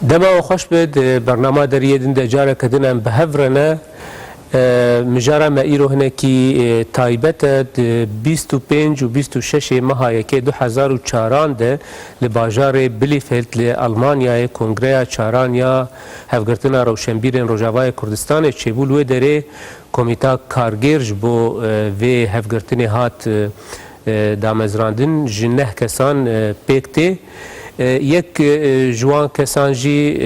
دما وخوش بد برنامه دریه دنده جاره کدنم به هفرنه مجاره ما ایرو هنکی تایبت 25 و 26 ماه که 2004 ده لباجار بلیفلد لالمانیا کنگره چارانیا هفگرتنا روشنبیرین روجاوای کردستان چبول و دره کمیتا کارگرج بو و هفگرتنی هات دامزراندن جنه کسان پیکته یک جوان کسان جی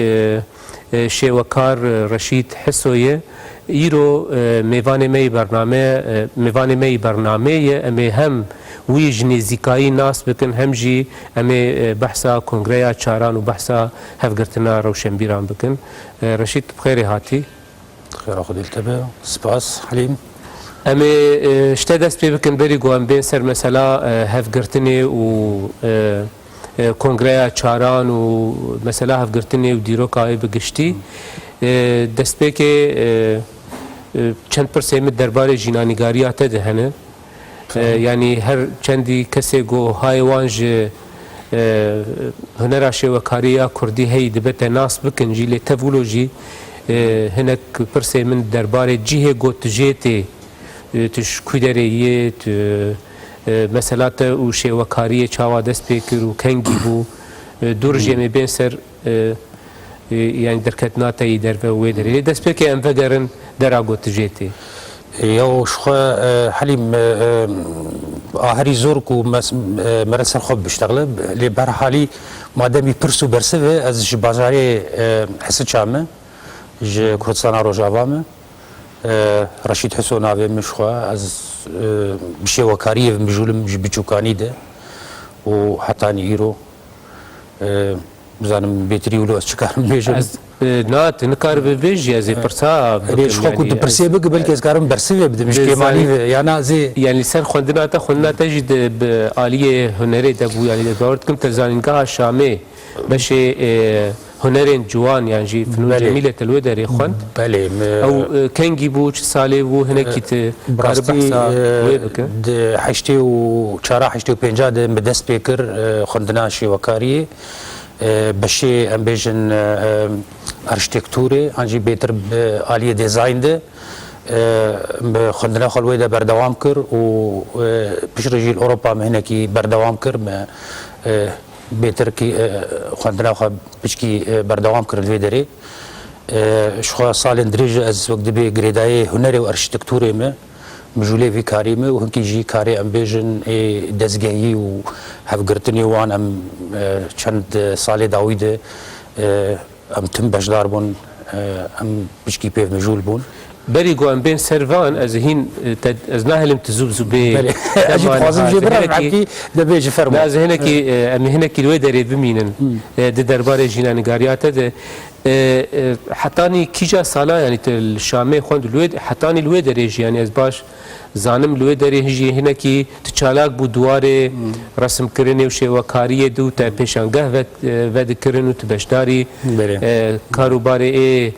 شیوکار رشید حسویه ایرو میوان می برنامه امی هم وی جنیزیکایی ناس بکن هم جی امی بحثا کنگره چاران و بحثا هفگرتنا روشنبیران بکن. رشید بخیری هاتی خیر خود التبه سپاس حلیم امی شته دست پی بکن بری گوان بین سر مثلا هفگرتنی و کنگره چاران و مثلا هفگرتنی و دیروکای بگشتی دست پی که چند پرسیم درباره جینانیگاریات دهنه یعنی هر چندی کسی گو های وانج هنراش و کاریا کردی هی دبت ناس بکن جیل تفولوژی هنک پرسیم درباره جیه گو تجیتی تش کودریه مثلا او شیوه کاری چاوا دست پیکر و کنگی بو درجه می بین سر يعني دركتنا تاي درفه ويدري دس بك ام فقرن دراغو تجيتي يو شخوا حليم هاري زوركو مرسل خوب بيشتغل لي بر حالي مادامي برسو برسه از جبازاري حسن شامه ج كردستان روجاوامه رشيد حسون ابي مشخوا از بشي وكاريه مجولم بيچوكاني ده وحتى ايرو بزنم بیتری ولو از چکارم بیشتر نه تنکار بویژی از پرسا ریش خو کود پرسی بگه بلکه از کارم برسیه بدم مش کمالی یعنی زی یعنی سر خوندنا تا خوندنا تجد عالیه هنری دبو یعنی دورت کم تزانینگاه شامی بشه هنرین جوان يعني جي فنون جميلة تلويدري خوند بله او كنجي بو سالي بو هناكي براسي حشتي و چارا حشتي و پنجا ده بدست بكر خوندنا شي وكاري بشي امبيجن ارشتكتوري انجي بيتر آلية ديزاين ده خوندنا خلوه ده بردوام كر و بشرجي الأوروبا مهنكي بردوام كر بيتر كي خوندنا خو بشكي بردوام كر الفيدري شخوا سالين دريج از وقت بي غريداي هنري و ارشتكتوري ما مجولي في كاريمه وهنكي جي كاري امبيجن دزگهي و هفگرتني وان ام چند سالي داويد ام تم بجدار بون ام بشكي بيف مجول بون بري گوان بين سيرفان از هين از ناهلم تزوب زوبي اجي خوازم جبران عكي دبيج فرمو از هنكي ام هنكي الويدري بمينن د دربار جينانگاريات ده حتاني كيجا سالا يعني الشامي خوند الويد حتاني الويدري يعني از باش زانم الويدري هجي هنكي تشالاك بو دواره رسم كرني وشي وكاريه دو تا پیشانگه ود كرنو تبشداري كاروباري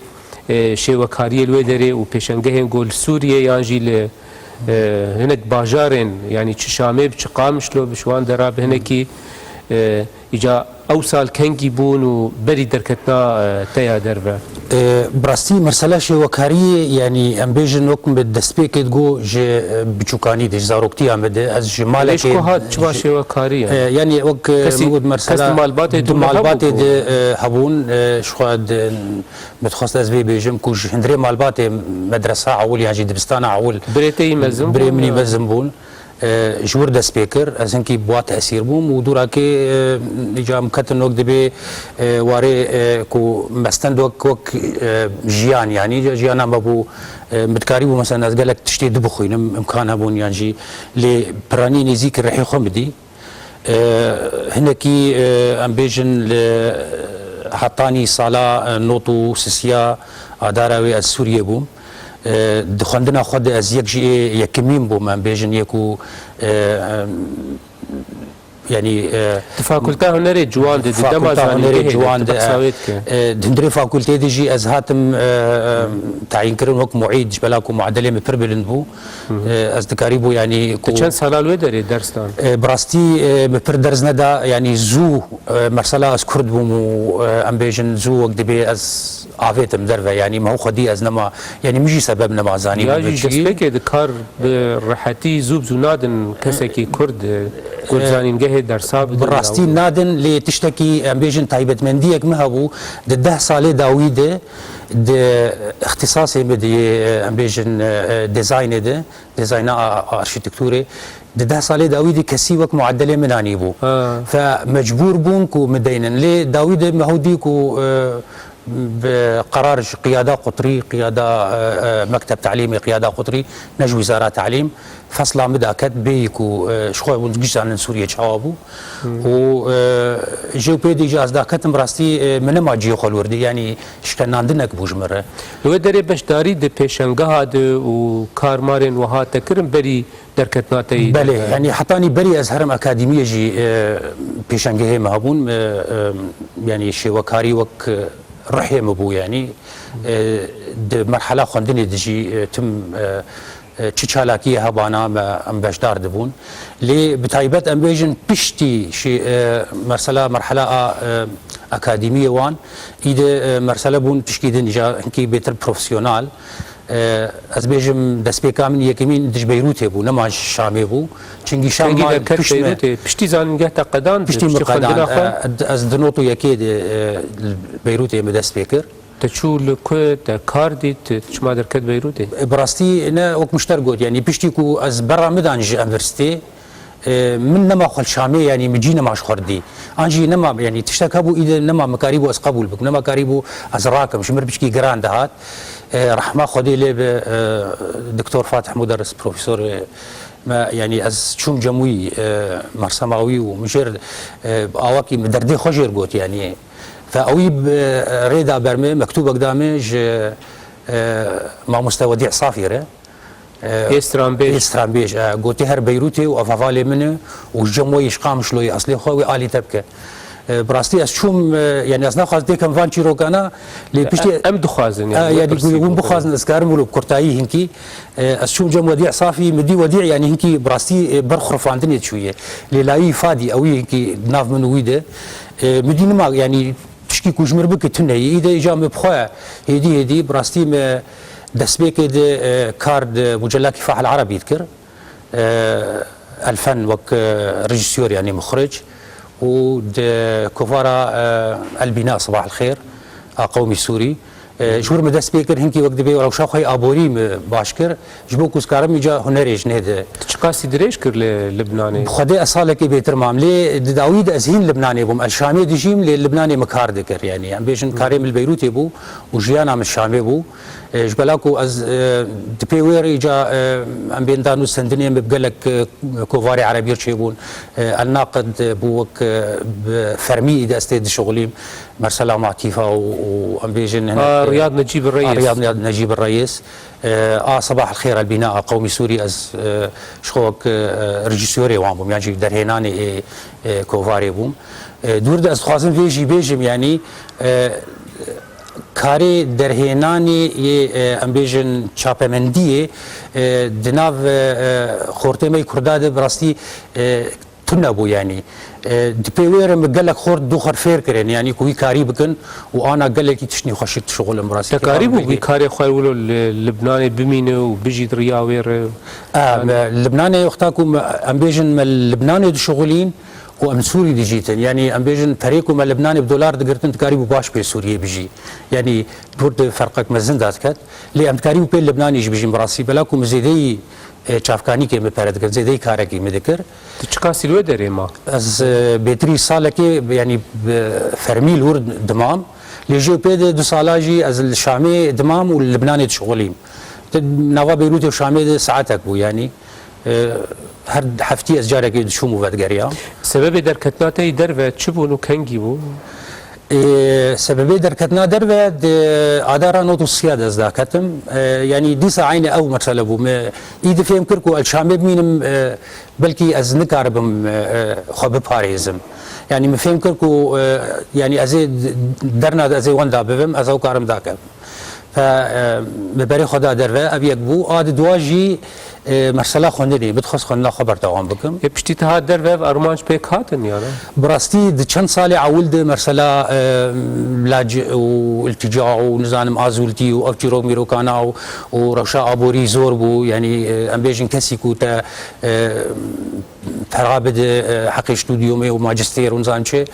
شي وكاريه الويدري و پیشانگه گول سوريه يانجي هنك باجارين يعني تشامي بچقامش لو بشوان دراب هنكي اجا اوصال كنجي بون و بري دركتنا تيا دربه براستي مرسله شي وكاري يعني امبيجن وكم بالدسبيك تقو جي بچوكاني دي زاروكتي امده از جمالك ليش كو هات شبا شي وكاري يعني وك موجود مرسله مالبات هبون شخواد متخصص از بيجم كوج هندري مالبات مدرسه عول يعني دبستان عول بريتي مزم بريمني مزم بون جور د سپیکر از اینکه بوا تاثیر بوم و دورا که نجام کتن وقت به واره کو مستند وقت جیان یعنی جیان هم بو متکاری بو مثلا از گلک تشتی دو بخوینم امکان هبون یعنی لی پرانی نزیک رحی خمدی هنکی ام بیجن حطانی سالا نوتو سسیا اداراوی از سوریه بوم دخوندنا خود از یک جی یکمیم بو من بیجن یکو يعني فاکولته هنر جوان ده دما هنر جوان ده دندري فاكولتي دي جي از هاتم تعيين كرن وك معيد جبلاكو معدله مبربلن بو از دكاريبو يعني چند سالا لو داري درس دان براستي مبر درس ندا يعني زو مرسلا از كرد بو امبيجن زو وك دبي از عافيتم درفه يعني ما هو خدي از نما يعني مجي سبب نما زاني يا جسبك دكار راحتي زوب زونادن كسكي كرد زانين جه درسا براستي نادن اللي تشتكي امبيجن تايبت منديك مهبو ده صالي داويده د اختصاصي بدي امبيجن ديزاين ده ديزاين اركيتكتوري ده صالي داويدي كسي وك معدله مناني بو فمجبور بونكو مدينن ليه داويد مهوديكو بقرار قيادة قطري قيادة مكتب تعليمي قيادة قطري نج وزارة تعليم فصلا مدى كت بيكو شخوة ونجيش عن سوريا شعابو و جو بيدي جاز دا كتم راستي من ما جيو خلوردي يعني شكن عندنا كبوج مرة لو دري باش داري دي بيشنگه هاد و كارمارين وها تكرم بري دركتناتي بله يعني حطاني بري ازهرم اكاديمية جي بيشنگه مهبون يعني شي وكاري وك رحيم ابو يعني مرحله خوندني دجي تم تشالاكي هبانا ام بشدار دبون لي بتايبت امبيجن بشتي شي مرحله اكاديميه وان اذا مرحله بون تشكيدن جا هنكي بيتر بروفيسيونال از بيجم دسبي كامل يكمين دج بيروت بو نما شامي بو چنگي شام بيروت بشتي زانگه تقدان بشتي مقدان از دنوتو يكيد بيروت مدس فكر تشول كو كار ديت شما دركت بيروت براستي انا وك مشترقوت يعني بشتيكو از برا مدانج انفرستي من نما خل شامي يعني مجينا ماش خردي انجي نما يعني تشتكبو اذا نما مكاريبو از قبول بك نما كاريبو از راكم شمر بشكي جراند هات رحمه خدي لي دكتور فاتح مدرس بروفيسور ما يعني از شوم جموي مرسماوي ومجر اواكي مدردي خجر قوت يعني فاوي ريدا برمي مكتوب قدامي ما مستوى وديع صافيره استرامبيج قوتي هر بيروتي وافافالي منه وجموي شقام شلوي اصلي خوي الي تبكه براستي از شوم يعني از نخواست ديكم فان چيرو كانا لي بيشتي ام دخوازن يعني يقولون بخوازن اسكارم ولو كرتاي هنكي از شوم جم وديع صافي مدي وديع يعني هنكي براستي برخرف عندني شويه لي لاي فادي او هنكي ناف من ويده مدينه ما يعني تشكي كوجمر بك تنهي اذا جا مبخوا هدي براستي ما دسبيك كارد مجله كفاح العربي يذكر الفن وك ريجيسور يعني مخرج ود كفارة البناء صباح الخير قومي سوري جور مدس بيكر هنكي وقت بي ولو شاخي ابوري باشكر جبوك اسكارم يجا هنريج نهده تشقاسي دريش كر لبناني خدي اصالك بيتر معامله داويد ازهين لبناني بوم الشامي دجيم للبناني مكار ذكر يعني ام بيجن كاريم البيروتي بو وجيانا من الشامي بو جبلاكو از دبيوير يجا ام بيندانو سندني بقلك كوفاري عربي تشيبون الناقد بوك فرمي اذا استيد شغلي مرسلا معتيفه وام بيجن رياض نجيب الرئيس رياض نجيب الرئيس صباح الخير البناء قومي سوري از شخوك ريجيسوري وامبوم يعني درهناني كوفاري بوم دور از خوازم فيجي بيجم يعني کاری درهنانی امبیجن چاپمندیه دناو خورته می کرداد براستی تنبو يعني دبيوير مقلك خورد دو خرفير كرين يعني كوي كاري بكن وانا قال لك تشني خشيت شغل مراسي تقاريبو بكاري خوالو اللبناني بمينه وبيجي رياوير اللبناني وقتاكم امبيجن من اللبناني دو شغلين وام سوري ديجيتن يعني ام بيجن فريقكم اللبناني بدولار دقرتن تقاريبو باش بي سوريا بيجي يعني برد فرقك مزن دات كات لي ام تقاريبو بي اللبناني يجي بيجي مراسي بلاكم زيدي چافکانی که مپرد کرد زیادی کاری که می‌دکر. تشکاسی لو داری ما. از بهتری سال که یعنی فرمیل ورد دمام. لیجو پید دو سالاجی از الشامی دمام و لبنانی تشغلیم. نوا بیروت و شامی ساعتک بو یعنی هر هفتی از جاره که شو موفد گریا. سبب در کتناتی در و چه بونو کنگی بو؟ سببي دركتنا دربه اداره نوت السياده از داكتم يعني ديسا عيني او مساله بو ايد فهم كركو الشامي بمينم بلكي از نكاربم خب باريزم يعني مفهم كركو يعني ازي درنا ازي وندا بهم ازو كارم داك ف ببري خدا دربه ابي يكبو اد دواجي مرسلا خوندنی بتخص خوندنا خبر دوام بکم پشتی ته در و ارمانش پک هاتن یاره براستی د چند سال عول د مرسلا لاج و التجاع و نظام ازولتی و افجرو میروکانا و رشا ابوري زور بو يعني امبيجن كسي كوتا فرابد حق استوديو مي وماجستير ونظام شيء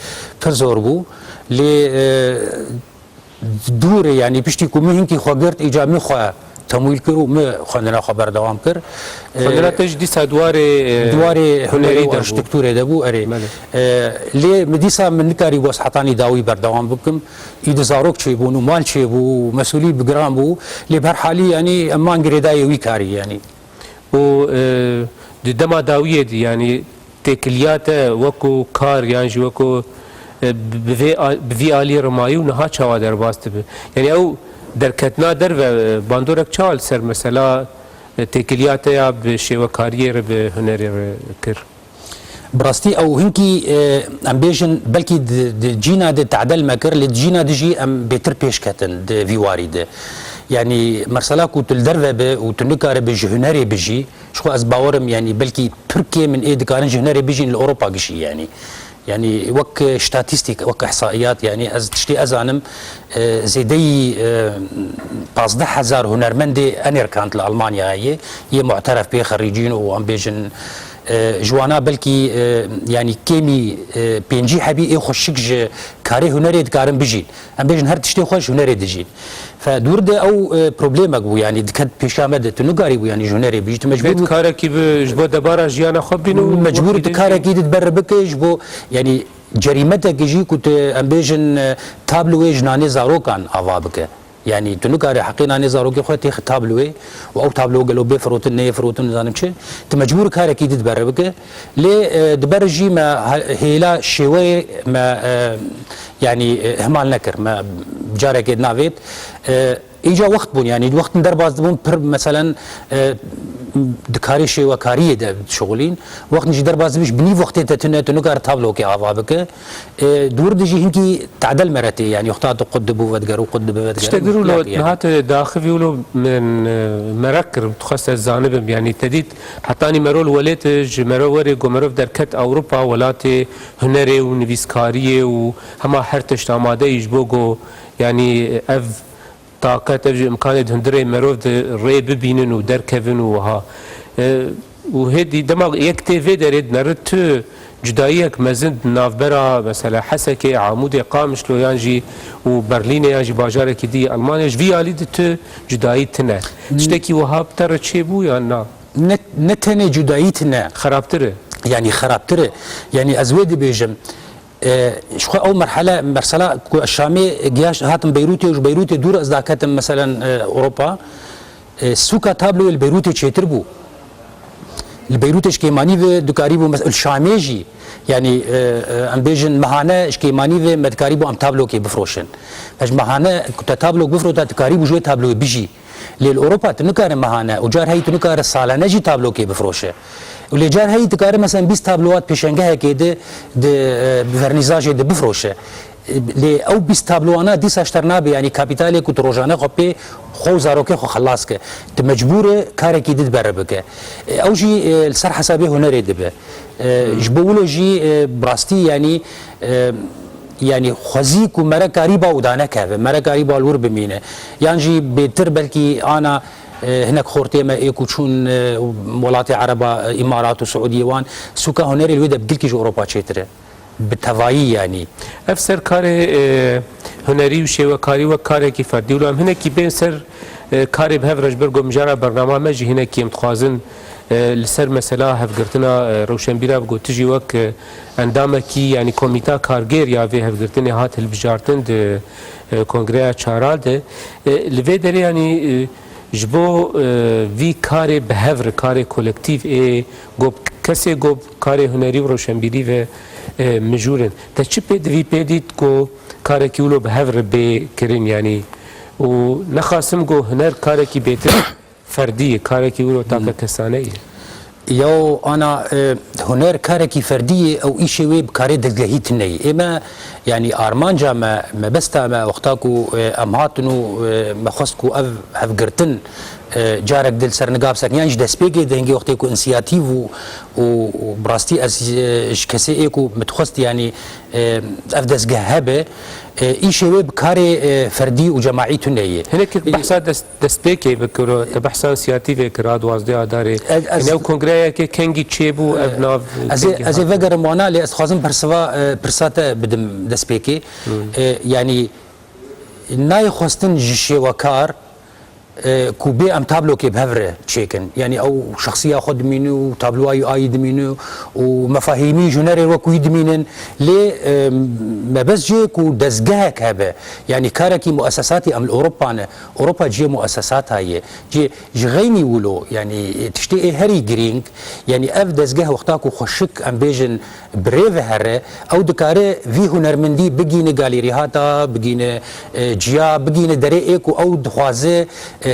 فرزور بو ل دور يعني بشتي كومين كي خبرت ايجابي خو تمویل کرد ما خواندنا خبر دوام کرد. خواندنا تجدید دواره هنری و ارشیتکتوره دبو اره. لی مدیسا من نکاری واس حتانی داوی بر دوام بکم. اید زاروک چه بو نمال چه بو مسئولی بگرام بو لی بر حالی یعنی امان گردای وی کاری یعنی. و دما داویه دی یعنی تکلیات وکو کار یعنی وکو بوی آلی رمایو نها چوا در باست به یعنی او درکتنا در و باندورک چال سر مثلا تکلیات یا به شیوکاری رو به هنری رو کر براستی او هنکی ام بیشن بلکی جینا د تعدل مکر لجینا دجی ام بهتر پیش کتن د ویواری ده يعني مرسلا كنت الدربه به وتنكار بجهنري بيجي شو از باورم يعني بلكي تركيا من ايد كان جهنري بيجي لاوروبا قشي يعني وك ستاتستيك وك احصائيات يعني از تشتي ازانم زيدي 15000 هنرمندي انير كانت لالمانيا هي معترف به خريجين وام بيجن جوانا بلكي يعني كيمي بينجي حبي خوشك كاري هنري دكارم بيجي ام بيجن هر تشتي خوش هنري دجي فدور ده او بروبليمك بو يعني دكت بيشامد تنقاري بو يعني هنري بيجي مجبور كاركي بجبو دبارا جيانا خبينو مجبور كاركي تبربك جبو يعني جريمتك يجي كنت ام بيجن تابلو جناني زاروكان افابك يعني تنقاري حقينا نزاروكي خوتي تابلوي او تابلو قالوا بفروتن ني فروتن زانم شي تمجبور كاركي تبربك لي دبرجي ما هيلا شوي ما يعني همال نكر ما بجارك نافيت اجا وقت بون يعني وقت درباز بون مثلا دكاري شي وكاريه ده شغلين وقت نجي درباز مش بني وقت تنقار تابلو كي افابك دور دجي هنكي تعدل مرتي يعني وقتات قدبوا ودقروا قدبوا تقدروا لو نهات داخل يقولوا من مركر متخصص الزانب يعني تديت حتاني مرول وليت مرو وري مرو دركت اوروبا ولاتي هنري ونفيسكاريه وهما حرتش آماده يجبوغو يعني اف طاقت امکان هندره مروف ری ببینن و درکون و ها و هدی دماغ یک تیوی دارید نرد تو جداییک مزند نافبرا مثلا حسک عمود قامش لو یانجی و برلین یانجی باجار کی دی آلمانیش وی آلید تو جدایی تنه تشتکی وها بتر چه بو یا نه نتنه جدایی تنه خرابتره يعني خرابتره يعني ازويد بيجم شو اول مرحله الشامي جياش هاتم بيروتي وش بيروتي دور از داكتم مثلا اوروبا سوكا تابلو البيروتي تشيتربو البيروتي شكيماني في دكاريبو الشاميجي يعني ام بيجن مهانه شكيماني في مدكاريبو ام تابلو كي بفروشن فاش مهانه كنت تابلو بفروتا تكاريبو جوي تابلو بيجي للاوروبا تنكار مهانه وجار هي تنكار الصالانه جي تابلو كي بفروشه واللي جار هي تكار مثلا 20 تابلوات بيشنجها كده بفرنيزاج ده بفروشه لي او 20 تابلوانا دي اشترنا يعني كابيتالي كنت روجانا خبي خو زاروكي خو خلاصك مجبور كارك يدد بربك او جي السر حسابي هنري دبه جبولو جي براستي يعني خزيك ومرا قريبه ودانا كافه مرا قريبه الور بمينه يعني جي بيتر بلكي انا هناك خورتي ما يكونون ولاتي عربة امارات وسعوديه وان سوكا هنري الودا بدلكي جو اوروبا تشيتره بالتوائي يعني افسر كاري هنري وشيوكاري وكاري كي فردي ولام هنا كي بين سر كاري بهفرج برغو مجرى برنامج هنا كي متخازن لسر مثلا هفقرتنا روشنبيرا بقو تجي وك اندامكي يعني كوميتا كارجير يا في هفقرتني هات البجارتن د كونغريا چارال ده لوي دري يعني جبو وی کار بهور کار کلکتیو گوب کسی گوب کار هنری و روشنبیری و مجورن تا چی پید وی پیدید کو كاركي ولو بهفر بكرين يعني ونخاسم جو هنر كاركي بيتر فردية كاركي ولو تاكا كسانية يو أنا هنر كاركي فردية أو إشي ويب كاري دلجهيت ني إما يعني أرمانجا ما بستا ما وقتاكو أمهاتنو ما خصكو أف قرتن جارك دل سرنقاب ساكن يعني جدس بيجي دهنجي وقتاكو انسياتيف وبراستي أز كسي إيكو متخصت يعني أفدس جهبة إيشي ويب كاري فردي وجماعي تنية هناك بحثا دستبيكي بكرو بحثا سياتيفي كراد وازدي آداري إنه كونغريا كي كنجي تشيبو أبناف أزي فقر موانا لي أستخازم برساتا بدم دستبيكي يعني ناي خواستن جشي وكار كوبي ام تابلو كي بهفره تشيكن يعني او شخصيه خد منو تابلو اي دمينو ومفاهيمي جنري وكو يدمينن لي ما بس جيك ودزجهك هذا يعني كاركي مؤسساتي ام اوروبا جي مؤسسات هاي جي غيني ولو يعني تشتي هاري جرينك يعني اف دزجه وقتاكو خشك ام بيجن بريف هره او دكاره في هنرمندي بقينا جاليري هاتا بقينا جيا بقينا دريئك او دخوازه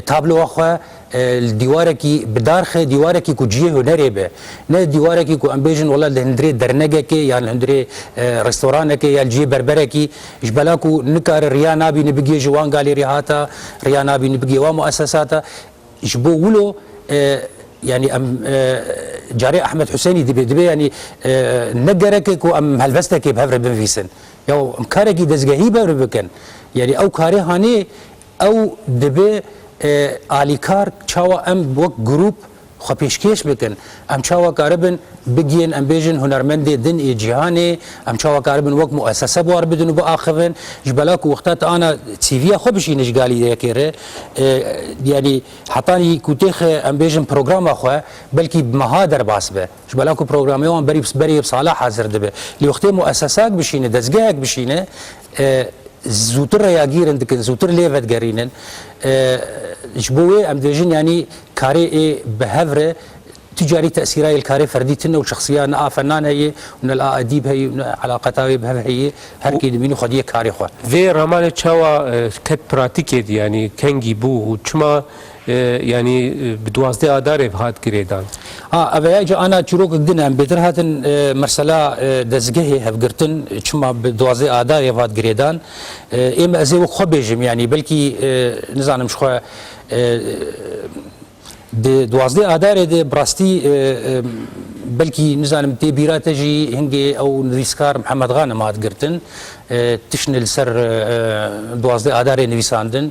تابلو اخوا الديواركي بدارخه ديواركي كو جيه هنري به نه ديواركي كو امبيجن والله الهندري درنجكي يعني الهندري ريستورانكي يا الجي بربركي جبلاكو نكار ريانا بي نبقي جوان غاليري هاتا ريانا بي نبقي ومؤسساتا جبو ولو يعني ام جاري احمد حسيني دبي يعني نجرك كو ام هلفستك بهفر بن فيسن يو مكاركي دزغهي بربكن يعني او كاري هاني او دبي آلیکار چاوا ام وک گروپ خو پیشکش بکن ام چاوا کاربن بگین ام بیجن هنرمند دن ای جهانی ام چاوا کاربن وک مؤسسه بوار بدن با آخرین جبلاك وقتات انا سي في خو بشي نشغالي ذاكره يعني حطاني كوتيخ ام بیجن برنامج خو بلكي بمهادر باسبه جبلاك برنامج بري بصالح حاضر دبه لوقت مؤسسات بشينه دزگاك بشينه زوتر ياغير عندك زوتر ليفت غارينن جبوي ام ديجن يعني كاري بهفره تجاري تاثيري الكاري فرديتنا وشخصيه نا فنان هي من اديب هي علاقتها بها هي هركي منو خديه كاري خو في رمان تشوا كت براتيكي يعني كنجي بو وچما يعني بدوازده آداره هات كريدان أبا أنا شروق قدنا بيتر هاتن مرسلا دزجه هفقرتن شما بدوازده آداره هات كريدان إما أزي وخو بيجم يعني بلكي نزعنا مش خو دوازده آداره ده براستي بلكي نزعنا تبيرات تجي هنجي أو نريسكار محمد غانم هات قرتن تشنل سر دوازده آداره نويساندن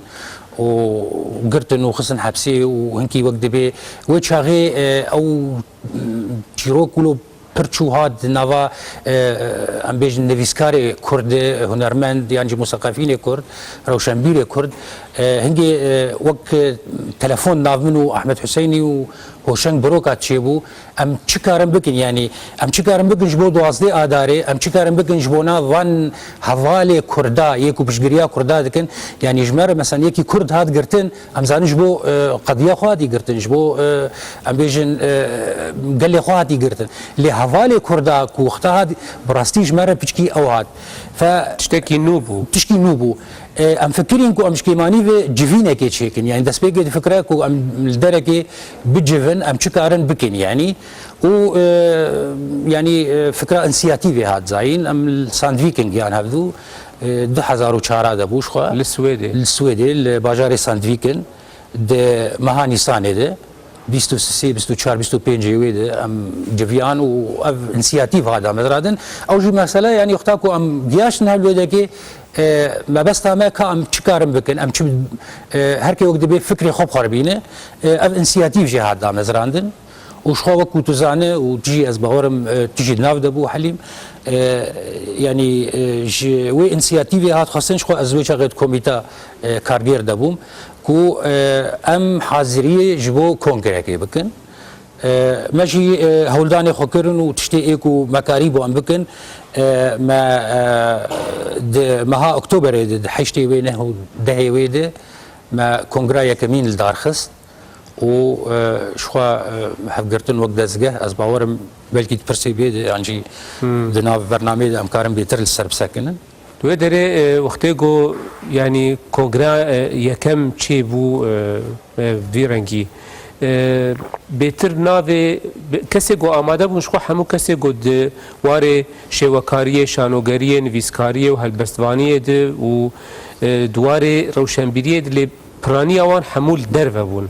وقرتن وخصن حبسي وهنكي وقت بي وشاغي او تشيروك ولو برشو هاد نافا ام بيج نفيسكاري كرد هنرمند يعني مثقفين كرد روشنبيل كرد هنجي وقت تلفون ناف منو احمد حسيني وهوشنگ بروكا تشيبو ام چيكارم بكن يعني ام چيكارم بكن جبو دوازده آداره ام چيكارم بكن جبونا وان حوالي كردا يكو بشگريا كردا دكن يعني جمر مثلا يكي كرد هاد قرتن ام زانو جبو قضيه خوادي قرتن جبو ام بيجن قال خوادي قرتن لي حوالي كردا كو وقتها هاد براستي جمر بچكي او هاد ف تشتكي نوبو ام فكرين كو ام شكيماني في جيفينا كي تشيكن يعني داس بيجي فكره كو ام الدركي بجيفن ام تشكارن بكن يعني و يعني فكره انسياتيفي هاد زاين ام الساندفيكينج يعني هذو 2004 دبوش خو السويدي الباجاري ساندفيكن د مهاني سانه ده 24 25 ويده ام جفيان و انسياتيف هذا مدرادن او جو مساله يعني وقتاكو ام دياشن هالودكي ما بس ما كام تشكارم بكن ام هركي وقت بي فكري خوب خربينه ام انسياتيف جي هذا مزراندن وشخوا وكو تزانه وتجي از بهورم تجي ناف دبو حليم يعني وي انسياتيفي هات خاصن شخوا ازويچ غير كوميتا كارغير دبوم كو ام حاضريه جبو كونغريكي بكن ماشي هولداني خوكرن وتشتي ايكو مكاريبو ام بكن ما مها اكتوبر حيشتي وينه دهي ويده ما كونغرايا كمين الدارخست و شخوا هفقرتن وقت دزگه از باورم بلكي تبرسي بيد يعني دنا برنامج امكارم بيتر السرب ساكنن دوی داره وقتی گو یعنی کنگره یکم چی بو وی رنگی بهتر ناوی کسی گو آماده بونش خو همو کسی گو واره شوکاری شانوگری نویسکاری و هلبستوانی ده و دواره روشنبیری ده لی پرانی آوان همول در بون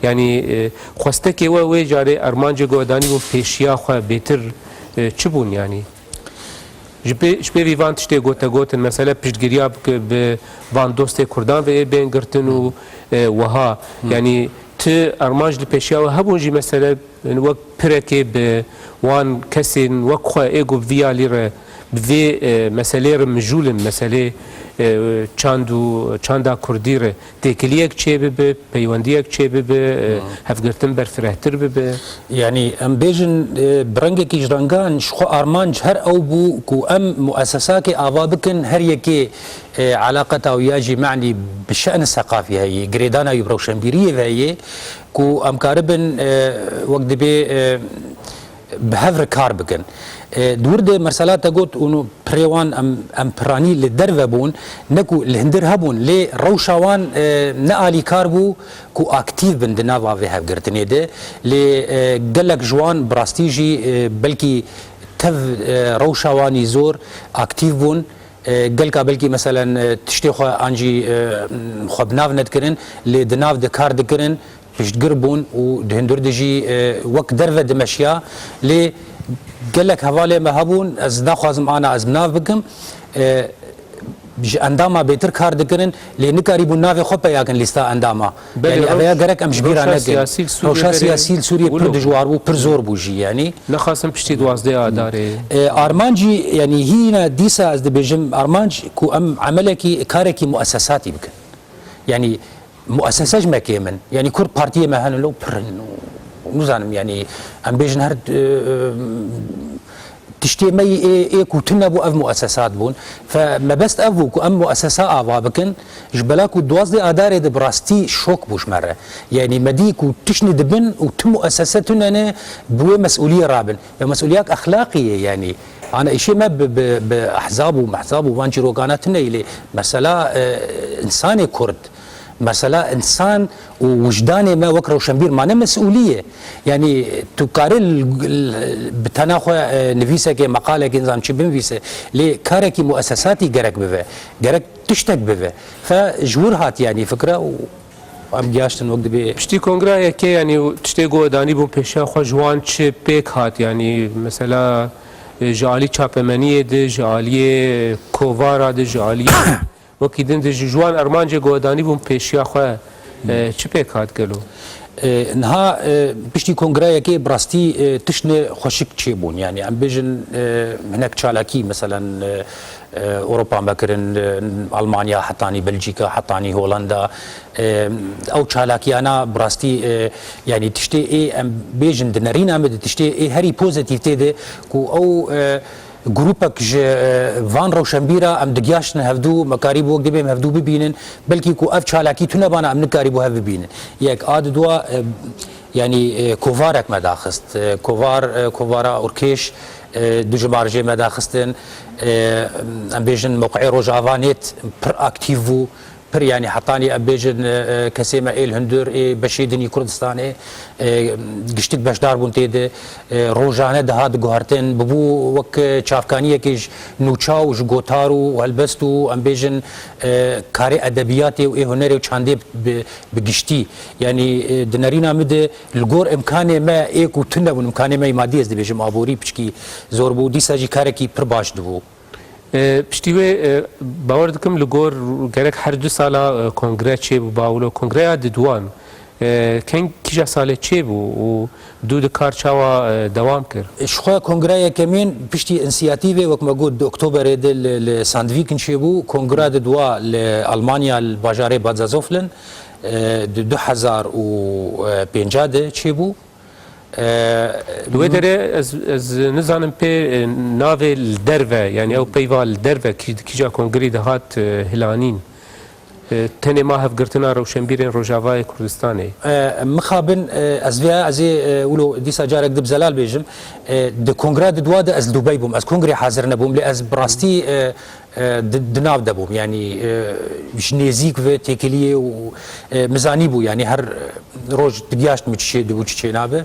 یعنی خواسته که وی جاره ارمانج گودانی بون پیشیا خو بهتر چی بون یعنی جبه ویوان تشتی گوتن مثلا پشتگیریا به وان دوست کردان و بین گرتن و وها یعنی ت ارمانج لپیشیا و هبون جی مثلا وقت پرکی به وان کسی وقت خواه ایگو ویا لیر به مسئله رمجول مسئله چاندا کردی ره تکلیک چه به پیوندیک چه به هفگرتن برفرهتر به يعني ام بيجن برنگه کی جرنگان شخو ارمانج هر او بو كو ام مؤسساك آوابكن هر يكي علاقة او ياجي معني بالشأن الثقافي هي قريدانا يبروشنبيرية هي كو ام كاربن وقت بي بهفر كار بكن دورده مرسلات قلت انه بريوان ام براني للدرفه بون نكو الهندر هبون لي روشاوان نالي كاربو كو اكتيف بندنا وافي هفغرتني ده لي قالك جوان براستيجي بلكي تف روشاواني زور اكتيف بون قالك بلكي مثلا تشتي خو انجي خو بناف ندكرن لي دناف دكار دكرن باش تقربون ودهندور دجي وقت درفه دمشيا لي قال لك هوالي ما هبون از ناخذم انا از مناف بكم انداما بيتر كار دكرن لان قريبون نافي خبا ياكن لستا انداما يعني ابيا غرك ام شبير انا روشا سياسي سوريا بر دجوار بو بر زور بوجي يعني نخاسم بشتي دوازده اداري ارمانجي يعني هنا ديسا از بيجم ارمانج كو ام عملكي كاركي مؤسساتي بكن يعني مؤسساج ما كيمن يعني كل بارتيه ما هنلو برن نزانم يعني ام بيجن هر تشتي مي اي كوتنا بو اف مؤسسات بون فما بس افو كو ام مؤسسه افا بكن جبلاكو دوازدي اداري د براستي شوك بوش مره يعني مديكو تشني دبن وتم مؤسستنا انا بو مسؤوليه رابن يعني مسؤوليات اخلاقيه يعني انا شيء ما باحزاب ومحزاب وانجي روغاناتنا اللي مساله انساني كرد مسألة إنسان ووجداني ما وكر وشنبير معنا مسؤولية يعني تكارل بتناخو نفيسة كي مقالة كي نظام شبه نفيسة لكاركي مؤسساتي جرك بفه جرك تشتك بفه فجور هات يعني فكرة وام جاشتن وقت بي بشتي كونغرا كي يعني تشتي قوداني بون بيشا خو جوان چه بيك هات يعني مثلا جالي چاپمنية ده جالي كوفارا ده جالي وكي دند جوان ارمانج گوداني بون پیشیا خو چه پیکات گلو نها بشتي كونغرا كي براستي تشنه خوشك تشيبون يعني ام بيجن هناك تشالاكي مثلا اوروبا مكرن المانيا حطاني بلجيكا حطاني هولندا او تشالاكي انا براستي يعني تشتي اي ام بيجن دنارينا مد تشتي اي هري بوزيتيف تيده كو او جروبك فان روشنبيرا ام دقياشن هفدو مكاريب وقت بهم هفدو ببينن بلكي كو اف شالاكي تنبانا ام نكاريبو هف ببينن ياك اد دوا يعني كوفارك مداخست كوفارا اوركيش دو جمارجي مداخستن ام بيجن موقعي روجافانيت بر اكتيفو بر يعني حطاني ام بيجن كسيما ايل هندور اي بشيدني كردستان قشتك بشدار بونتيد روجانه دهاد جوهرتن ببو وك شافكانيه كيش نوچاو جوتارو والبستو ام بيجن كاري ادبياتي و هنري وچاندي بقشتي يعني دنارينا مد الجور امكانه ما ايكو تنبون امكانه ما مادي از بيجم ابوري بچكي زوربو ديساجي كاركي برباش دبو پشتیوه باور دکم لگور گرک هر دو سالا کنگره چه بو باولو کنگره دوان کن کجا ساله چه بو و دو دکار چاوا دوام کرد شخوا کنگره کمین پشتی انسیاتیوه وکما گود اکتبر دل ساندویکن چه بو کنگره دوا لالمانیا الباجاره بادزازوفلن 2015 چه بو دوی داره از نزانم پی ناوی الدرفه یعنی او پیوال الدرفه کجا کنگری دهات هلانین تنه ما هفگرتنا روشنبیرین روجاوای کردستانه مخابن از ویا از ولو دیسا جارك دب زلال بيجم د كونغرا دواد از دبي بوم از كونغري حاضر نبوم ل از براستي دناف دبوم يعني مش نزيك في تكليه ومزاني بو يعني هر روج تجاشت متشي دبو تشي نابه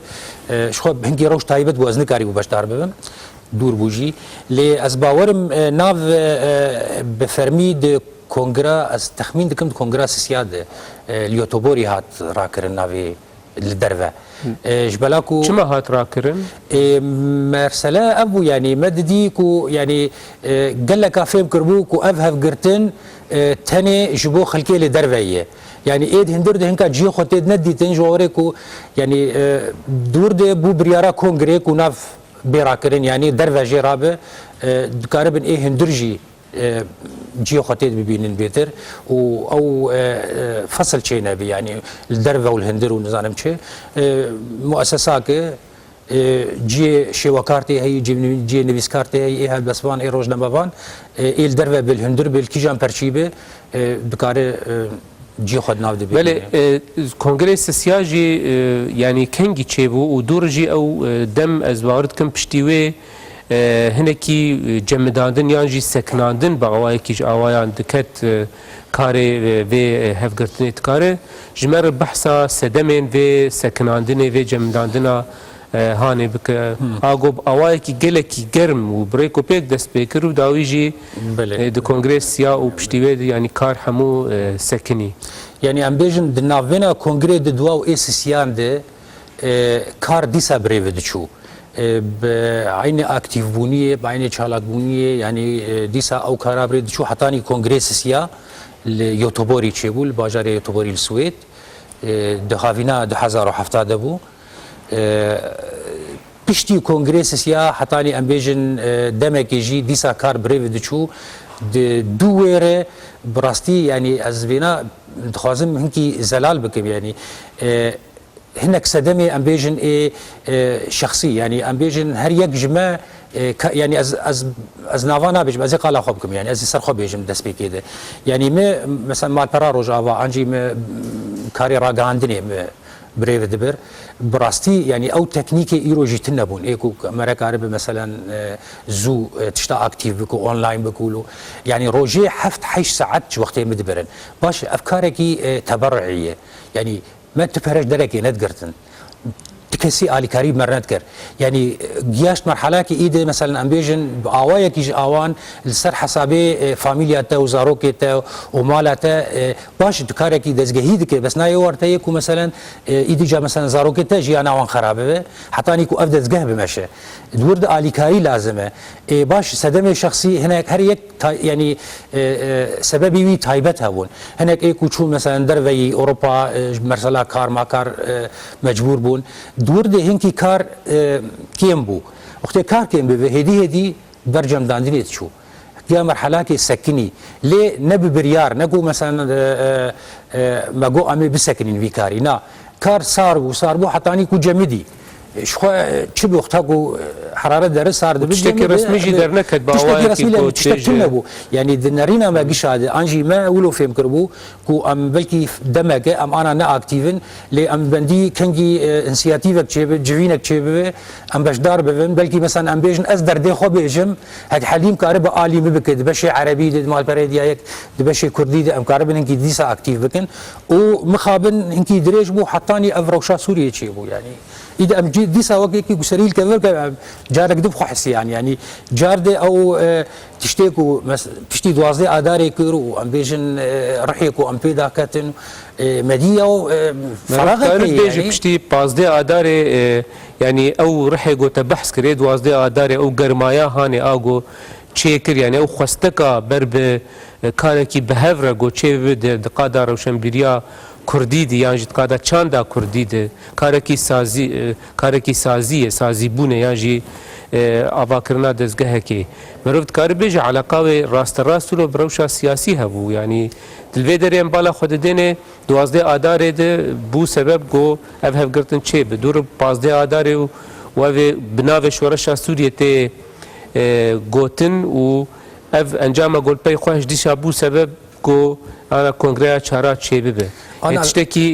شخو هنگي روج تايبت بو ازن كاري بو باشدار بم دور بوجي ل از باورم ناف بفرمي د كونغرا از تخمين دكم كونغرا سياده اليوتوبوري هات راكرن نافي الدرفه جبلاكو چما هات راكرن مرسلا ابو يعني مددي كو يعني قال لك فهم كربو كو افهف قرتن تاني جبو خلكي لدرفيه يعني ايد هندر ده هنكا جي خوتي ندي تنجوري كو يعني دور ده بو بريارا كونغري كو ناف براكرن يعني درفه جرابه دكاربن ايه هندرجي جيو خطيت ببينن بيتر او فصل شيء نبي يعني الدرفه والهندر ونظام شيء مؤسسات جي شوكارتي هي جي نبيس كارتي هي هالبسبان اي روج نمبان اي الدرفه بالهندر بالكيجان برشيبه دكار جي خد ناف دبي بله كونغرس سياجي يعني كنجي تشيبو ودورجي او دم ازوارد كم بشتيوي هنکی جمداندن یا جی سکناندن با آوای کیج آوایان دکت کاری و هفگرتنیت کاره جمر بحثا سدمن و سکناندن و جمداندن هانه بک آگوب آوای کی گله کی گرم و بریکو پیک دست بیکر و داوی جی د کنگرس یا و پشتیوه یعنی کار همو سکنی يعني ام بيجن دنافينا كونغري دواو اساسيان ده كار ديسا بريف دشو بعين اكتيف بونيه بعين شالات بونيه يعني ديسا او كارابري دشو حتاني كونغرس سيا اليوتوبوري تشيبول باجار يوتوبوري السويد دهافينا 2007 دبو بشتي كونغرس سيا حتاني ام بيجن دمك يجي ديسا كار بريف دشو دويره براستي يعني ازبينا دخوازم هنكي زلال بكم يعني هناك صدمه ام بيجن شخصي يعني ام بيجن هر يك جما يعني از نافانا بيجم از قال خوبكم يعني از سر خوب بيجم دس بي كده يعني ما مثلا مال برا جافا انجي كاري راغاندني بريف دبر براستي يعني او تكنيكي ايروجي تنبون ايكو امريكا عربي مثلا زو تشتا اكتيف بكو اونلاين بكولو يعني روجي حفت حيش ساعات وقت مدبرن باش افكارك تبرعيه يعني ما تفرج دركي ندقرتن تكسي آلي كاريب مرنت كر يعني جياشت مرحلة كي إيده مثلا أمبيجن بآوايا كيج آوان السر حسابي فاميليا تا وزاروكي تا ومالا تا باش دكارة كي دزجهيد كي بس ناي ورتا يكو مثلا إيدي جا مثلا زاروكي تا جيانا وان خرابه حتى نيكو أفدى دزجه بمشي دورد آلي كاري لازمه باش صدمة شخصي هناك هر يك يعني سببي وي تايبت هون هناك إيكو شو مثلا درفي أوروبا مرسلا كار ما كار مجبور بون دور ده هنكي كار كيم بو وقت كار كيم بو هدي برجم داندنيت شو يا مرحله كي سكني ليه نبي بريار نقول مثلا ما جو امي بسكنين في كاري نا كار صار بو حتى اني كو جمدي شخو تشبي وقتها حراره درس صار تشتكي رسمي جي درنك باواي تشتكي يعني دنارينا ما جيش هذا انجي ما ولو فهم كربو كو ام بلكي دمك ام انا نا اكتيفن لي ام بندي كنجي انسياتيفك تشيب جوينك تشيب ام باش دار بفن بلكي مثلا ام بيجن ازدر دي خو بيجم هاد حليم كارب عالي مبكد بشي عربي مال بريديا يك بشي كردي ام كارب انكي ديسا اكتيف بكن ومخابن انكي دريج بو حطاني افروشا سوريا تشيبو يعني إذا أم ديسا وكي كسريل كذا جارك دب خحس يعني جارد أو تشتكوا بشتي دوازي أداري كيرو أم بيجن رحيكو أم بيدا كاتن مدية فراغ بيجي بشتي بازدي أداري يعني أو رحيكو تبحث كريد دوازدي أداري أو جرمايا هاني أو تشيكر يعني أو خستكا برب كاركي بهفرة جو تشيب دقادة روشنبيريا کردی دی یعنی جت قادا چاندا کردی دی کارکی سازی بونه یعنی آواکرنا دزگه کی مروت کار بیج علاقه راست رو بروشا سیاسی هبو یعنی دلویدریم بالا خود دینه 12 آداره ده بو سبب گو اف هفگرتن چه بدور 15 آداره و بناو شورش سوریه ته گوتن و اف انجام گل پی خوش دیشا بو سبب کو انا کنگره چارا چه ببه تشتکی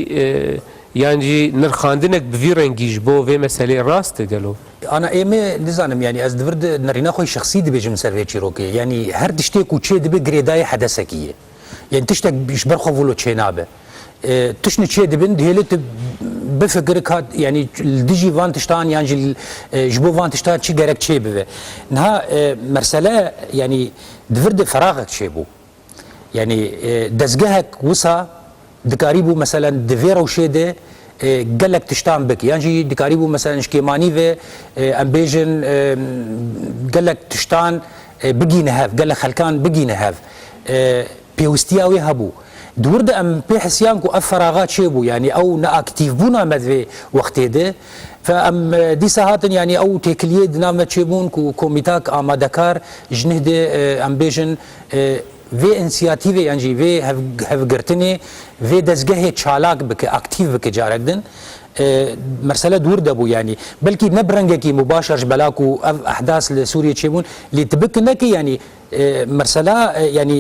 يعني نرخاندنك بفي رنجيج بو في مسألة راست قالوا انا ايمي نزانم يعني از دورد نرينا خوي شخصي دبي جم سيرفي تشيروكي يعني هر دشتك وتشي دبي غريداي حدثكيه يعني تشتك بيشبر خوفلو تشينابه تشني تشي دبن دهلت بفكرك هاد يعني الديجي فان تشتان يعني جبو فان تشتان شي غيرك تشي بي نها مرسله يعني دورد فراغك تشيبو يعني دزجهك وسا دكاريبو مثلا دفيرو شيده قالك تشتام بك يعني دكاريبو مثلا شكيماني في امبيجن قالك تشتان بقي نهاف قال لك خلكان بقي نهاف بيوستياوي هبو دورد ام بحسيانكو افراغات شيبو يعني او نا اكتيف بونا مدفي وقت ده فام دي ساعات يعني او تكليه دنامه تشيبون كوميتاك اما دكار جنهد امبيجن في انسياتيفي يعني في هف قرتني في دزجه تشالاك بك اكتيف بك جاردن مرسله دور دبو يعني بلكي نبرنجكي مباشر بلاكو احداث لسوريا تشيبون اللي تبكنك يعني مرسله يعني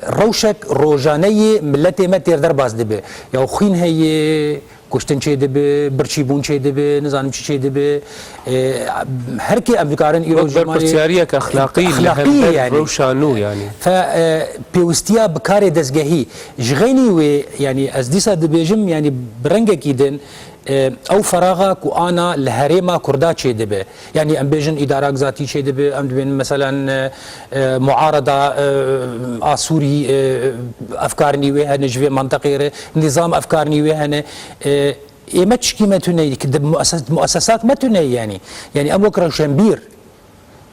روشك روجانيه ملتي ما تقدر باز دبي يا خوين هي كشتن شيء دبي برشيبون شيء دبي نظام شيء دبي هر كي امريكان ايرو جماليه اخلاقيه يعني روشانو يعني ف بيوستيا بكاري دزجهي جغيني و يعني از ديسا دبيجم يعني برنجه كيدن او فراغك وانا الهريمه كردات شيء دبي يعني ام بيجن اداره ذاتي شيء دبي ام بين مثلا معارضه اسوري افكارني وها نجوي منطقي نظام افكارني وها ما تشكي ما تني مؤسسات ما تني يعني ام وكر شمبير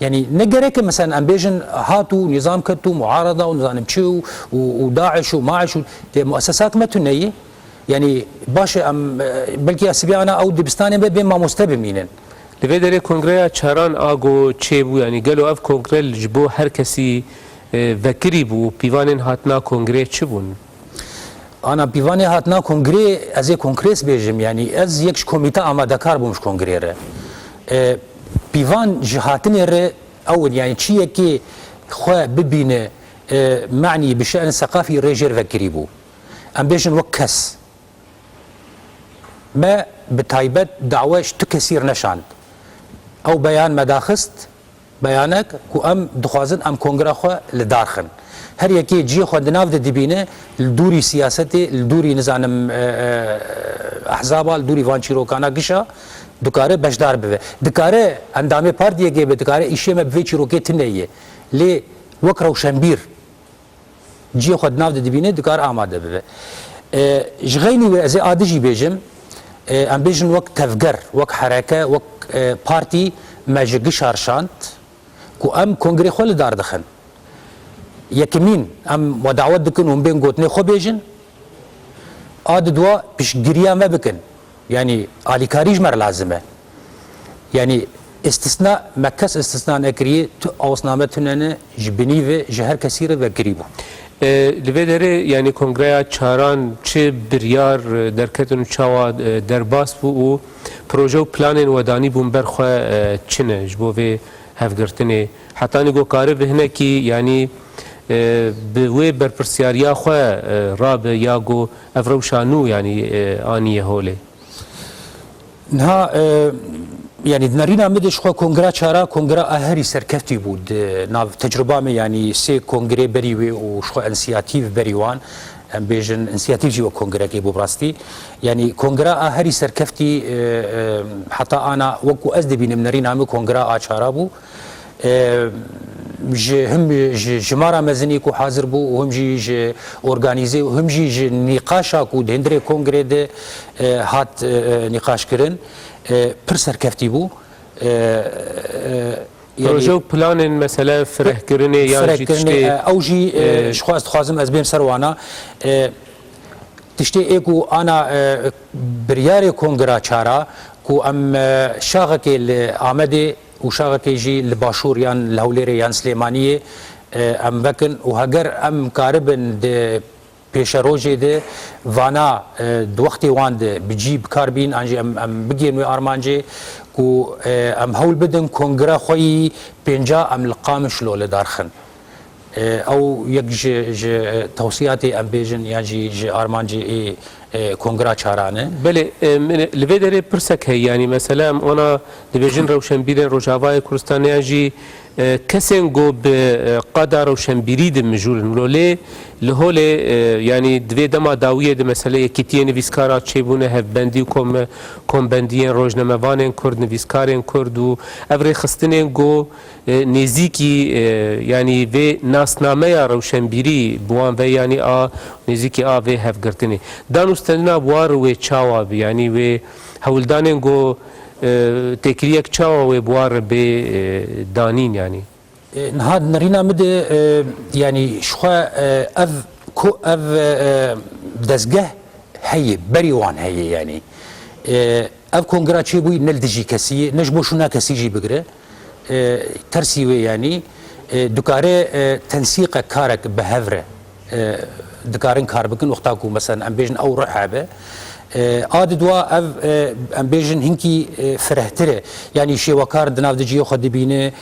يعني نجرك مثلا ام بيجن هاتوا نظام كتو معارضه ونظام تشو وداعش وماعش مؤسسات ما تني يعني باشا ام بلكي اسبيانا او دبستاني بين ما مستبمينن لفيدري كونغريا تشاران اغو تشيبو يعني قالوا اف كونغريل جبو هر كسي فكري بو بيوانن هاتنا كونغري تشبون انا بيواني هاتنا كونغري از كونغريس بيجم يعني از يكش كوميتا اما دكار بومش كونغري ره بيوان جهاتني ره اول يعني تشي كي خو ببينه معني بالشأن الثقافي ريجر فكري بو ام بيجن وكس ما بتايبت دعواش تكسير نشاند او بيان مداخست بيانك كو ام دخوازن ام كونغرا خو لدارخن هر يكي جي خو دناف دبينه الدوري سياستي الدوري نزانم احزابا الدوري فانشيرو كانا قشا دكاره بشدار بو دكاره اندامي بارتي جي دكاره اشيما بفيتشي روكيت نيه لي وكرو شمبير جي خو دناف دبينه دكار اماده بو جغيني وازي ادجي بيجم ام بيجن وقت تفجر وقت حركه وقت بارتي ماجي شارشانت كو ام كونغري خول دار دخن يكمين ام ودعوت دكن وم بين قوتني خو بيجن اد دوا بش غريا ما بكن يعني علي كاريج مر لازمه يعني استثناء مكس استثناء نكري اوسنامتنا جبني و جهر كثير و قريبه لفيدري يعني كونغريا تشاران چه بريار دركتن چاوا درباس بو و پروژه پلان وداني بوم برخوا چنه جبو في هفگرتنه حتى نگو کاره بهنه کی يعني بوي برپرسياريا خو راب ياغو افروشانو يعني اني هوله نها يعني دنارينا مدش خو كونغرا چارا كونغرا اهري سركفتي بود ناف تجربه مي يعني سي كونغري بريوي وشخو انسياتيف بريوان ام بيجن انسياتيف جي كونغرا كي بو براستي يعني كونغرا اهري سركفتي حتى انا وكو ازدبي نمنرينا مي كونغرا اچارا بو هم جمارا مزني كو حاضر بو وهم جي اورغانيزي وهم جي نقاشا كو دندري كونغري ده هات نقاش كرن برسر كفتي بو بروجو بلان مثلا فرح كرني يا جي تشتي او جي شخواست خوازم از بين سروانا تشتي ايكو انا برياري كونغرا چارا كو ام شاغكي آمده وشاغكي جي لباشور يان الهوليري يان سليمانيه ام بكن وهجر ام كاربن د پیشروجه ده وانا دوقتی واند بجيب كاربين انجي ام بگين و ارمانجي كو ام هول بدن كونغرا خوي بنجا ام القامش لو لدارخن او یک توصياتي ام بيجن يعني ارمان جي كونغرا چارانه بله لوی داره پرسک هی یعنی مثلا اونا دبیجن روشنبیرین روجاوای کردستان جی کسین گو به قدر روشنبیری دم مجولن ولله لهوله یعنی دوی دما داویه ده مثلا یکیتی نویسکارا چیبونه هفبندی و کمبندیین روزنامه‌وانین کرد نویسکارین کرد و افری خستنین گو نزیکی یعنی و ناسنامه روشنبیری بوان و یعنی نزیکی و هفگرتنی دانستنا بوار و چاوا یعنی و هولدانین گو تکریک چاوا و بوار به دانین یعنی نهاد نرينا مده يعني شخوا اف دزگه هي بريوان هي يعني اف كونغرا چي بوي نلدجي كسي نجبو شنا كسي جي بگره ترسيوي يعني دكاره تنسيق كارك بهفره دكارن كار بكن وقتاكو مثلا ام بيجن او رحابه عاد دوا اف ام بيجن هنكي فرهتره يعني شي وكار دناف دجي خد بينه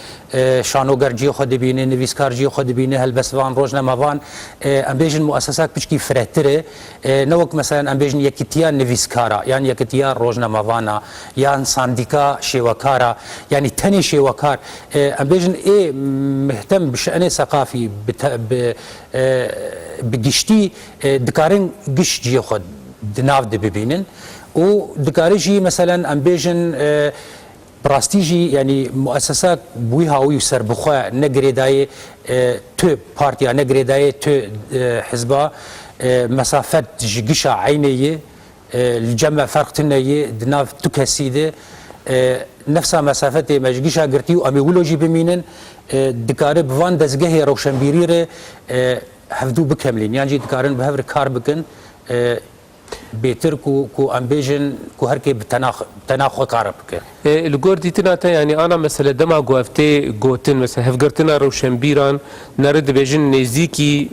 شانوگر جي خد بينه نويسكار جي خد بينه هلبسوان روزنامه‌وان ام بيجن مؤسسات بچكي فرهتره نوك مثلا ام بيجن يكتيا نويسكارا يعني يكتيا روزنامه‌وانا يعني سانديكا شي وكارا يعني تاني شي وكار ام بيجن مهتم بشأن ثقافي بگشتي دكارن گش جي خد دناف دي ببينن و دكاريجي مثلا ام بيجن براستيجي يعني مؤسسات بوي هاوي وسر بخوا نگري داي تو بارتيا نگري داي تو حزبا مسافات جيشا عينيه الجمع فرق تنيه دناف تو كسيده نفسها مسافات مجيشا قرتي و اميولوجي بمينن دكاري بوان دزگه روشنبيري هفدو بكملين يعني دكارن بهفر كار بكن بيتر كو امبيجن كو هركي بتناخ كارب الجور ديتنا يعني انا مثلا دما غوفتي غوتن مثلا هفغرتنا روشنبيران نرد بيجن نزيكي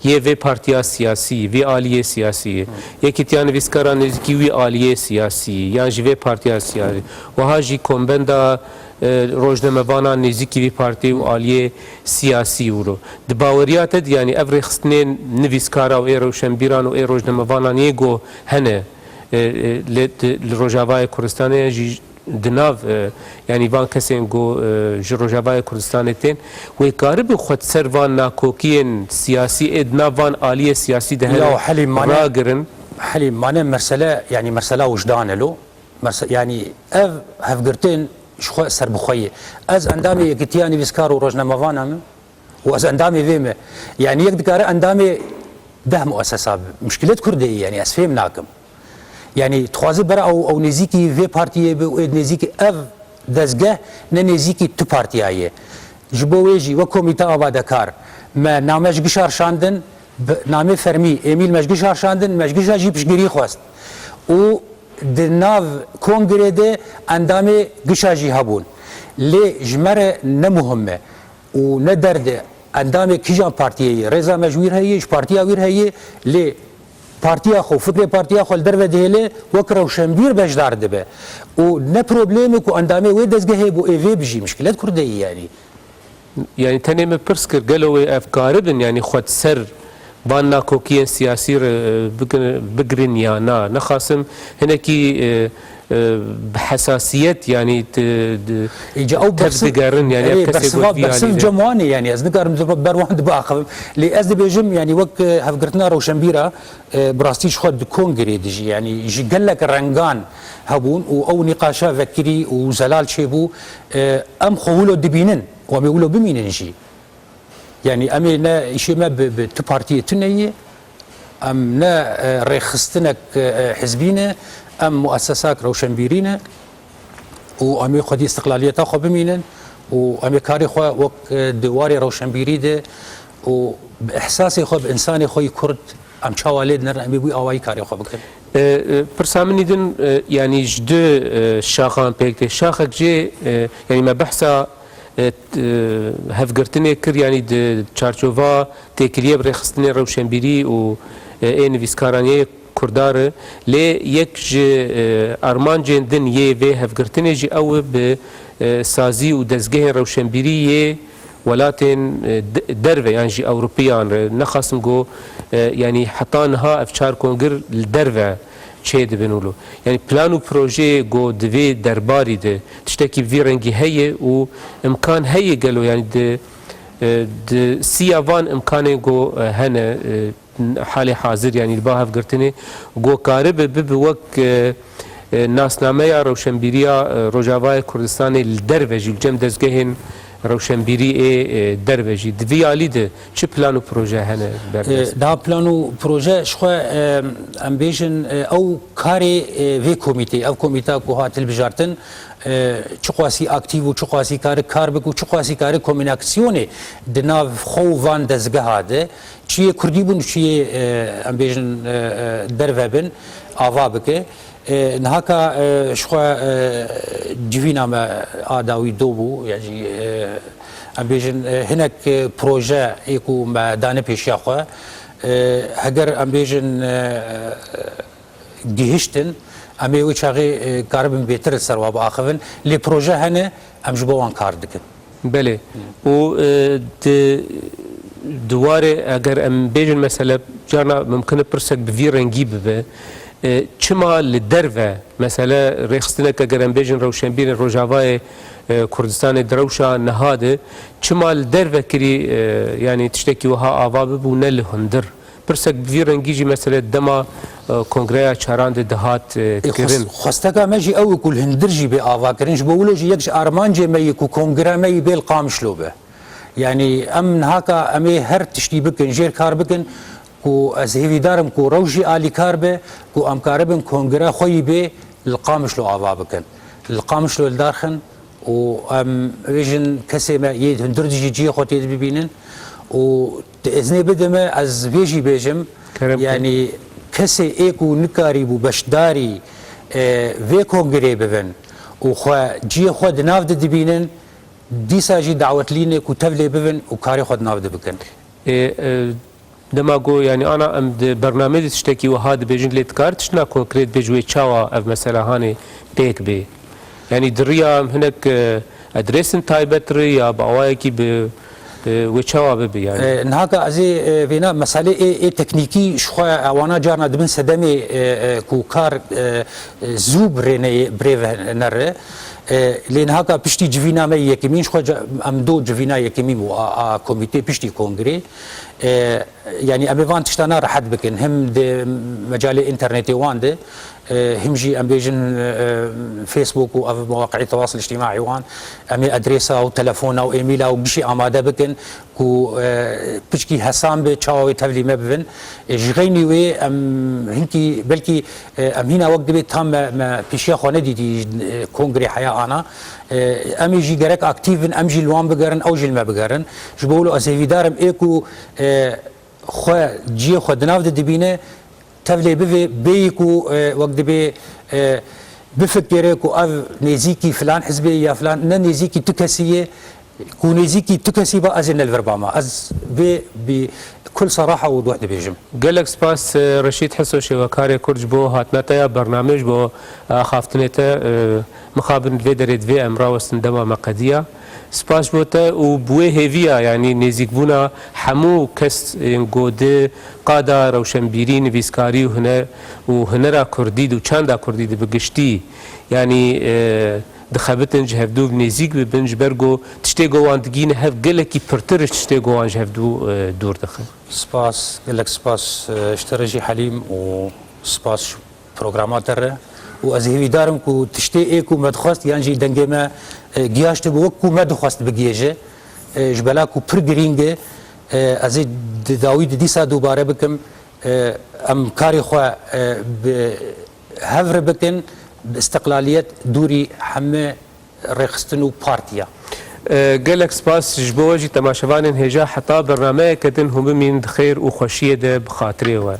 يي بارتيا سياسي في آلية سياسية يكيتيان فيسكارا نزيكي وي آلية سياسي يعني في بارتيا سياسي وهاجي كومبندا روزنامه‌وانا نزیکی وی پارتی و آلیه سیاسی ورو دباوریات یعنی افری خستنین نویسکارا و روشنبیران و روزنامه‌وانا نیگو هنه لروجاوای کردستان جی دناو یعنی وان کسین گو روجاوای کردستان تین و کارب خود سروان ناکوکین سیاسی ادنا وان آلیه سیاسی ده راگرن حليم معناه مرسله يعني مرسله وجدان له يعني اف هفقرتين شخو سر بخويه از اندامي يكتياني بيسكار وروزنامه‌وانا واز اندامي فيما يعني يقدر اندامي ده مؤسسه مشكله كرديه يعني اسفهم ناكم يعني تخوازي برا او نزيكي في بارتي نزيكي اف دزگه نزيكي تو بارتيايه جبويجي وكوميتا آبادکار ما نامش گشار شاندن نامه فرمي ايميل مشگشار شاندن مشگشا جي پشگيري خواست و دناف كونغري دي اندامي گشاجي هبون لي جمره نمهمه و ندرد اندامي كيجان بارتيي رضا مجوير هي بارتيا وير هي لي بارتيا خو فكر بارتيا خو الدربه دهله وكرو شمبير بجدار دبه و نه بروبليم كو اندامي وي دزگه بو اي في بجي مشكلات كرديه يعني تنم برسكر قالوا افكاربن يعني خد سر بانا كوكين سياسي بقرن يا نا نخاسم هناكي بحساسيات يعني او تبدقارن يعني بحسن جمواني يعني از نقارن بروان دباخ لي از بيجم يعني وك هفقرتنا روشنبيرا براستيش خد كونغري دجي يعني يجي قال لك رنغان هبون او نقاشا فكري وزلال شيبو ام خولو دبينن وميقولوا بمين شيء يعني امي نا شيء ما بتو بارتي تنيه ام نا ريخستنك حزبينه ام مؤسسات روشنبيرينه وامي خدي استقلاليتها خو بمينن وامي كاري خو وك دواري روشنبيري ده وباحساسي خو بانساني خو كرد ام شوالد نر امي بي اواي كاري خو بكن برسامني دن يعني جدو شاخان بيكت شاخك جي يعني ما بحثا هفگرتنه کر یعنی چارچوبا تکریه بر خستنه روشنبیری و این ویسکارانیه کرداره لی یک ارمان جندن یه و هفگرتنه جی او به سازی و دزگه روشنبیری ولاتن درفه يعني جي أوروبيان نخصم جو يعني حتى نها أفشار كونجر الدرفه چه دبنولو يعني بلانو بروجي جو دوي درباري ده تشتكي في رنگي هي و امكان هي قالوا يعني د سيافان امكانه جو هنا حالي حاضر يعني الباهف قرتني جو كارب بوك ناسنامه روشنبيريا روجاوای كردستان الدربجي الجم دزگهن روشنبيري دربجي دوي علي ده چه بلانو بروجه هنا دا بلانو بروجه شخوا امبيجن او كاري في كوميتي او كوميتا كو هات البجارتن چقواسی اکتیو و چقواسی کار بکو چقواسی کار کومیناکسیونه دناو خوان دزگاه ده چیه کردی بون چیه ام بیژن دروبن آوا بکه نهاکا شخوا جوینا ما آداوی دو بو یعنی ام بیژن هنک پروژه ایکو ما دانه پیشیا خو هگر ام بیژن گهشتن امی او چاغي کاربن بهتر سرواب اخفن لی پروژه هنه ام جبوان کار دکن بله و دواره اگر ام بیجن مثلا جانا ممکنه پرسک بوی رنگی ببه چما لدروه مثلا رخصتنك اگر ام بیجن روشنبیر روجاوای كردستان دروشا نهاده چما لدروه کری يعني تشتكي وها آوا ببو نل هندر پرسک بوی رنگی جی مثلا دما کنگره چاراند دهات کرن خواستگا مجی او کل هندرجی به آوا کرنش بولو جی یکش ارمانجی می کو کنگره می بیل قامشلو به یعنی ام هاکا امی هر تشتی بکن جیر کار بکن کو از هیوی دارم کو روجی آلی کار به کو ام کاربن کنگره خوی به القامشلو آوا بکن القامشلو الدارخن و ام ویژن کسی ما ید هندرجی جی خود ید ببینن و ازنی بدم از ویجی بیجم يعني كسي ايكو نكاري بو بشداري في كونغري ببن وخوا جي خود نافد دبينن ديسا جي دعوت ليني كو تفلي ببن وكاري خود نافد بكن دماغو يعني انا ام برنامج تشتكي وهاد بيجن ليتكار تشنا كونكريت بيجوي تشاوا اف مثلا هاني بيك بي يعني دريا هناك ادريسن تايبتري يا باوايكي ب وچوا ببي يعني نهاكا ازي فينا مساله اي تكنيكي شخوا اوانا جارنا دبن سدمي كو كار زوب ريني بريف نر لين هاكا بشتي جوينا ما يكمين شخوا ام دو جوينا يكمين و كوميتي بشتي كونغري يعني اميفان تشتانا راحت بكن هم دي مجال انترنتي وان هم جي ام بيجن فيسبوك و مواقع التواصل الاجتماعي وان امي ادريسا و تلفونا و ايميلا و بشي اماده بكن كو بشكي حسام به تشاوي تفلي مبن جغيني وي ام هنكي بلكي ام هنا وقت بي تام ما بشي خونه دي كونغري حياه انا امي جي جرك اكتيفن ام جي لوان بقرن او جي ما بقرن جبولو اسيفي دارم ايكو خو جي خو دناف دبينه تفلي بفي بيكو وقت بي بفكركو اف نيزيكي فلان حزبي يا فلان نيزيكي تكسيه كو نيزيكي تكسي با ازن الفرباما از بكل صراحه ووضوح بيجم قالك سباس رشيد حسوشي وكاري كرج بو هاتناتا برنامج بو خافتنيتا مخابن في دريد في امرا وسندما مقديه سپاس بوده و بوی هیویا یعنی نزیک بونا همو کس گوده قادا روشنبیری نویسکاری و هنرا کردید و چندا کردید بگشتی یعنی دخبتن جهفدو نزیک ببنج برگو تشتی گواندگین هف گلکی پرترش تشتی گوان جهفدو دور دخل سپاس گلک سپاس اشتراجی حلیم و سپاس پروگرامات ره و از هیوی دارم کو تشتی ایکو مدخواست یعنی جی دنگه ما گیاشت بو کو مدخواست بگیجه جبلا کو پر گرینگه از داوید دیسا دوباره بکم ام کاری خو هفر بکن باستقلالیت دوری همه رخصتن و پارتیا قالك سباس جبوجي تماشوان هجا حتى برنامج كدن هم من خير وخشيه ده بخاطري